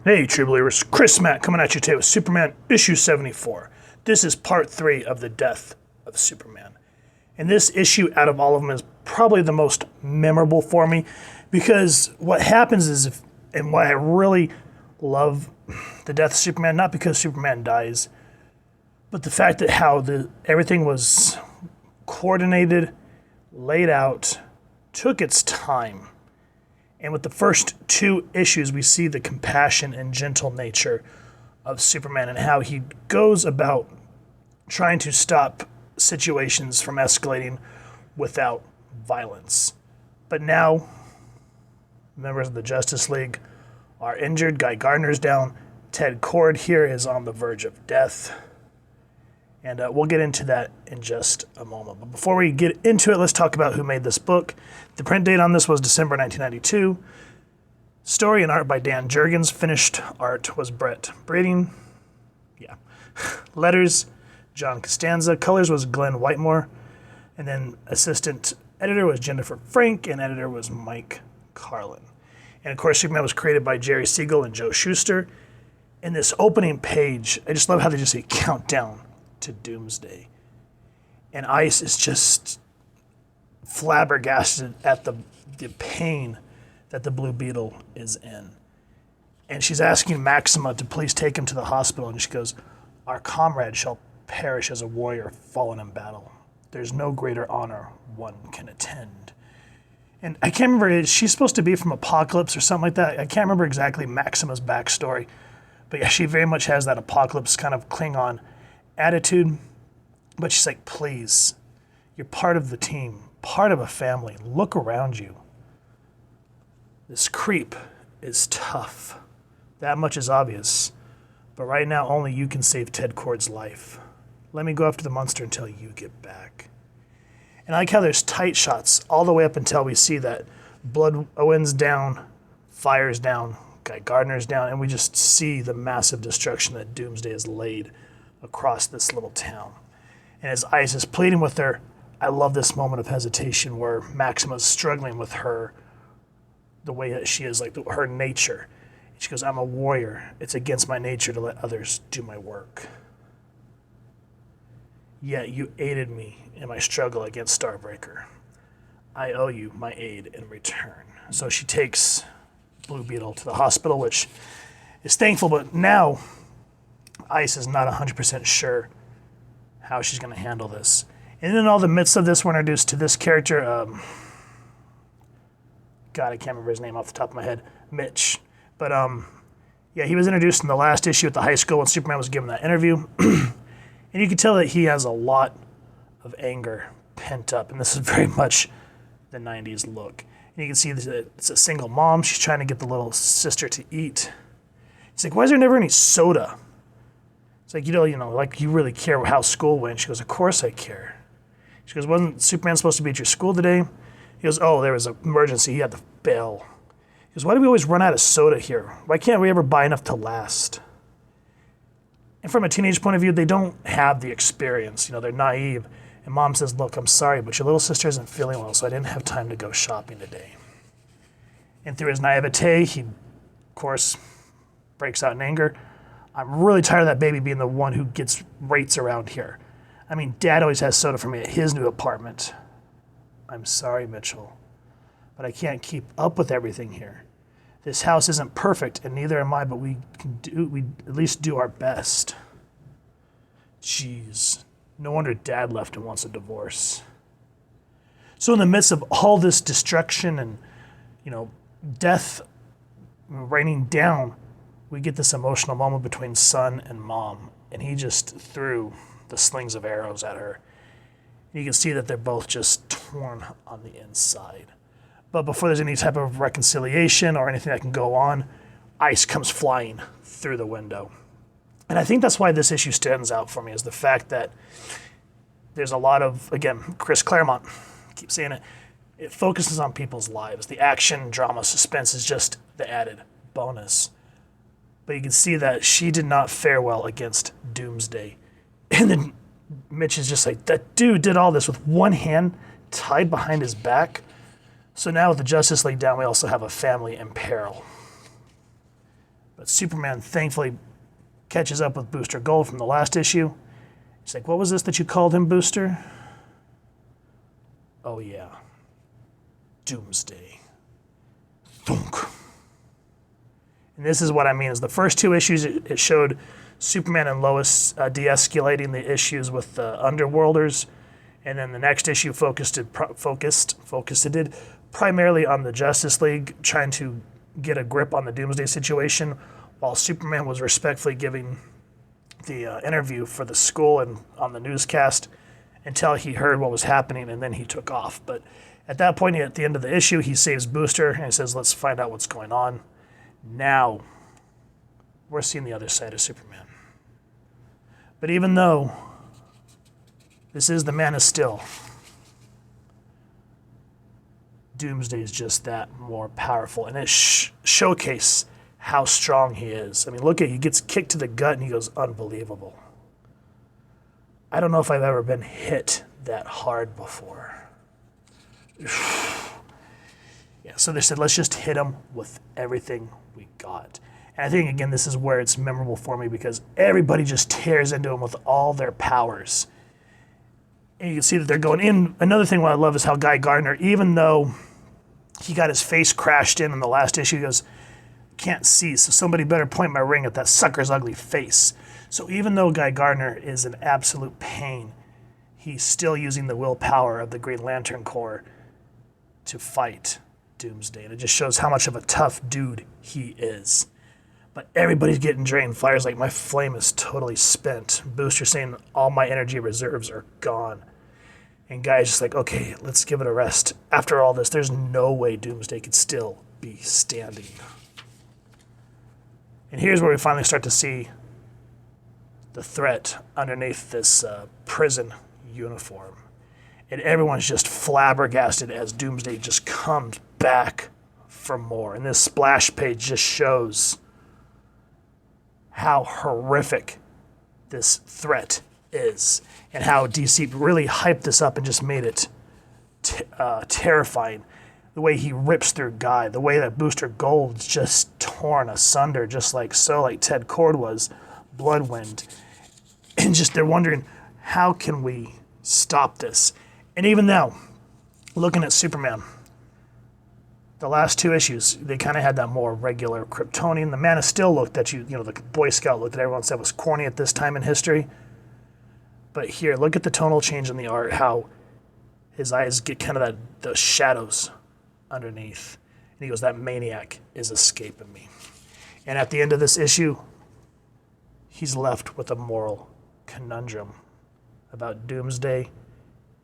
Hey, true believers, Chris Matt coming at you today with Superman issue 74. This is part 3 of the death of Superman. And this issue out of all of them is probably the most memorable for me because what happens is, and why I really love the death of Superman, not because Superman dies, but the fact that how everything was coordinated, laid out, took its time. And with the first 2 issues, we see the compassion and gentle nature of Superman and how he goes about trying to stop situations from escalating without violence. But now, members of the Justice League are injured. Guy Gardner's down. Ted Kord here is on the verge of death. And we'll get into that in just a moment. But before we get into it, let's talk about who made this book. The print date on this was December 1992. Story and art by Dan Jurgens. Finished art was Brett Brading. Letters, John Costanza. Colors was Glenn Whitemore. And then assistant editor was Jennifer Frank, and editor was Mike Carlin. And of course, Superman was created by Jerry Siegel and Joe Shuster. In this opening page, I just love how they just say countdown to doomsday. And Ice is just flabbergasted at the pain that the Blue Beetle is in. And she's asking Maxima to please take him to the hospital. And she goes, "Our comrade shall perish as a warrior fallen in battle. There's no greater honor one can attend." And I can't remember, is she supposed to be from Apocalypse or something like that? I can't remember exactly Maxima's backstory. But yeah, she very much has that Apocalypse kind of Klingon attitude. But she's like, please, you're part of the team, part of a family. Look around you. This creep is tough. That much is obvious. But right now, only you can save Ted Kord's life. Let me go after the monster until you get back. And I like how there's tight shots all the way up until we see that Blood Owen's down, Fire's down, Guy Gardner's down, and we just see the massive destruction that Doomsday has laid across this little town. And as Ice is pleading with her, I love this moment of hesitation where Maxima's struggling with her, the way that she is, like her nature. She goes, I'm a warrior. It's against my nature to let others do my work. Yet you aided me in my struggle against Starbreaker. I owe you my aid in return. So she takes Blue Beetle to the hospital, which is thankful, but now Ice is not 100% sure how she's going to handle this. And in all the midst of this, we're introduced to this character, God, I can't remember his name off the top of my head, Mitch. But yeah, he was introduced in the last issue at the high school when Superman was given that interview. And you can tell that he has a lot of anger pent up, and this is very much the 90s look. And you can see that it's a single mom. She's trying to get the little sister to eat. He's like, why is there never any soda? It's like, you know, like you really care how school went. She goes, of course I care. She goes, wasn't Superman supposed to be at your school today? He goes, oh, there was an emergency. He had to bail. He goes, why do we always run out of soda here? Why can't we ever buy enough to last? And from a teenage point of view, they don't have the experience. You know, they're naive. And mom says, look, I'm sorry, but your little sister isn't feeling well, so I didn't have time to go shopping today. And through his naivete, he, of course, breaks out in anger. I'm really tired of that baby being the one who gets rates around here. I mean, Dad always has soda for me at his new apartment. I'm sorry, Mitchell, but I can't keep up with everything here. This house isn't perfect, and neither am I, but we at least do our best. Jeez, no wonder Dad left and wants a divorce. So in the midst of all this destruction and, you know, death raining down, we get this emotional moment between son and mom, and he just threw the slings of arrows at her. You can see that they're both just torn on the inside. But before there's any type of reconciliation or anything that can go on, Ice comes flying through the window. And I think that's why this issue stands out for me, is the fact that there's a lot of, again, Chris Claremont, I keep saying it, it focuses on people's lives. The action, drama, suspense is just the added bonus. But you can see that she did not fare well against Doomsday. And then Mitch is just like, that dude did all this with one hand tied behind his back. So now with the Justice League down, we also have a family in peril. But Superman thankfully catches up with Booster Gold from the last issue. He's like, what was this that you called him, Booster? Oh, yeah. Doomsday. Thunk. And this is what I mean, is the first 2 issues, it showed Superman and Lois de-escalating the issues with the Underworlders. And then the next issue focused primarily on the Justice League, trying to get a grip on the Doomsday situation, while Superman was respectfully giving the interview for the school and on the newscast until he heard what was happening, and then he took off. But at that point, at the end of the issue, he saves Booster and he says, let's find out what's going on. Now, we're seeing the other side of Superman. But even though this is the Man of Steel, Doomsday is just that more powerful, and it showcases how strong he is. I mean, look at, he gets kicked to the gut and he goes, unbelievable. I don't know if I've ever been hit that hard before. Yeah, so they said, let's just hit him with everything we got. And I think, again, this is where it's memorable for me, because everybody just tears into him with all their powers. And you can see that they're going in. Another thing what I love is how Guy Gardner, even though he got his face crashed in the last issue, he goes, can't see, so somebody better point my ring at that sucker's ugly face. So even though Guy Gardner is an absolute pain, he's still using the willpower of the Green Lantern Corps to fight Doomsday. And it just shows how much of a tough dude he is. But everybody's getting drained. Flyer's like, my flame is totally spent. Booster saying all my energy reserves are gone. And Guy's just like, okay, let's give it a rest. After all this, there's no way Doomsday could still be standing. And here's where we finally start to see the threat underneath this prison uniform. And everyone's just flabbergasted as Doomsday just comes back for more. And this splash page just shows how horrific this threat is, and how DC really hyped this up and just made it terrifying. The way he rips through Guy, the way that Booster Gold's just torn asunder, just like Ted Kord was, Bloodwind. And just they're wondering, how can we stop this? And even now, looking at Superman, the last 2 issues, they kind of had that more regular Kryptonian. The Man of Steel look that the Boy Scout look that everyone said was corny at this time in history. But here, look at the tonal change in the art, how his eyes get kind of those shadows underneath. And he goes, that maniac is escaping me. And at the end of this issue, he's left with a moral conundrum about Doomsday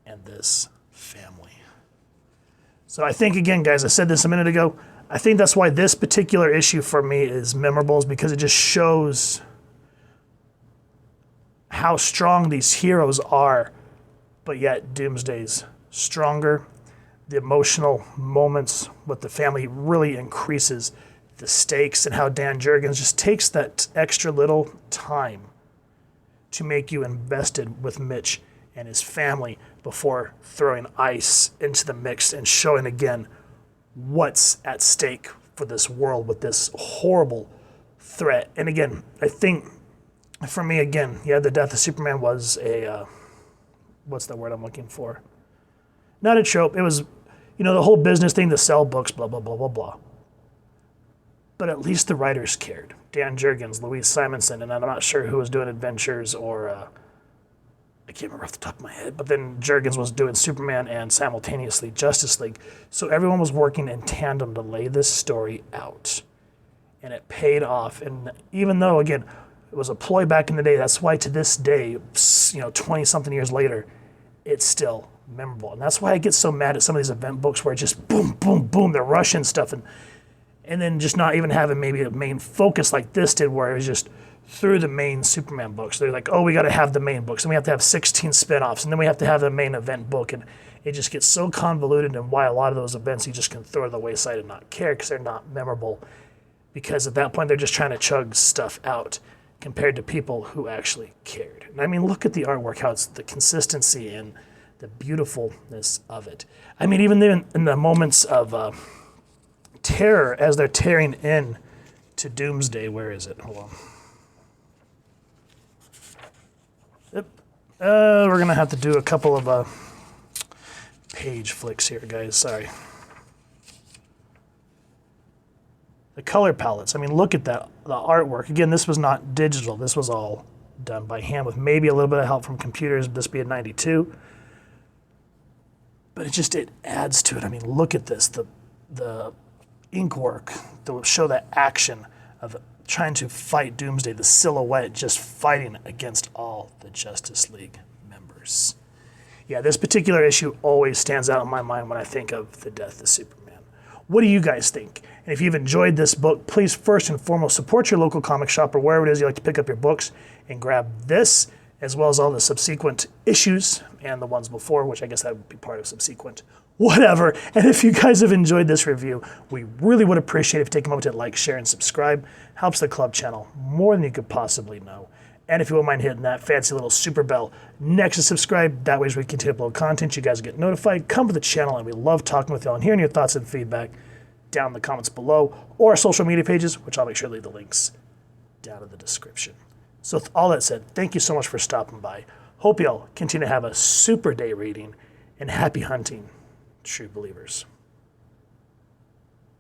and this family. So I think, again, guys, I said this a minute ago, I think that's why this particular issue for me is memorable, is because it just shows how strong these heroes are, but yet Doomsday's stronger. The emotional moments with the family really increases the stakes, and how Dan Jurgens just takes that extra little time to make you invested with Mitch and his family before throwing ice into the mix and showing again what's at stake for this world with this horrible threat. And again, I think for me, again, yeah, the death of Superman was a, what's the word I'm looking for? Not a trope. It was, the whole business thing to sell books, blah, blah, blah, blah, blah. But at least the writers cared. Dan Jurgens, Louise Simonson, and I'm not sure who was doing Adventures or, I can't remember off the top of my head, but then Jurgens was doing Superman and simultaneously Justice League. So everyone was working in tandem to lay this story out. And it paid off. And even though, again, it was a ploy back in the day, that's why to this day, 20-something years later, it's still memorable. And that's why I get so mad at some of these event books where it's just boom, boom, boom, they're rushing stuff. And then just not even having maybe a main focus like this did, where it was just through the main Superman books. They're like, oh, we got to have the main books, and we have to have 16 spinoffs, and then we have to have the main event book. And it just gets so convoluted, and why a lot of those events you just can throw to the wayside and not care because they're not memorable. Because at that point, they're just trying to chug stuff out compared to people who actually cared. And I mean, look at the artwork, how it's the consistency and the beautifulness of it. I mean, even then in the moments of terror as they're tearing in to Doomsday. Where is it? Hold on. Yep. We're going to have to do a couple of page flicks here, guys. Sorry. The color palettes. I mean, look at that. The artwork. Again, this was not digital. This was all done by hand with maybe a little bit of help from computers. This being 92. But it adds to it. I mean, look at this. The ink work that will show that action of trying to fight Doomsday, the silhouette just fighting against all the Justice League members. Yeah, this particular issue always stands out in my mind when I think of the death of Superman. What do you guys think? And if you've enjoyed this book, please first and foremost support your local comic shop or wherever it is you like to pick up your books and grab this, as well as all the subsequent issues and the ones before, which I guess that would be part of subsequent. Whatever. And if you guys have enjoyed this review, we really would appreciate it if you take a moment to like, share, and subscribe. Helps the club channel more than you could possibly know. And if you wouldn't mind hitting that fancy little super bell next to subscribe, that way as we continue to upload content, you guys get notified. Come to the channel, and we love talking with y'all and hearing your thoughts and feedback down in the comments below, or our social media pages, which I'll make sure to leave the links down in the description. So with all that said, thank you so much for stopping by. Hope y'all continue to have a super day reading, and happy hunting, true believers.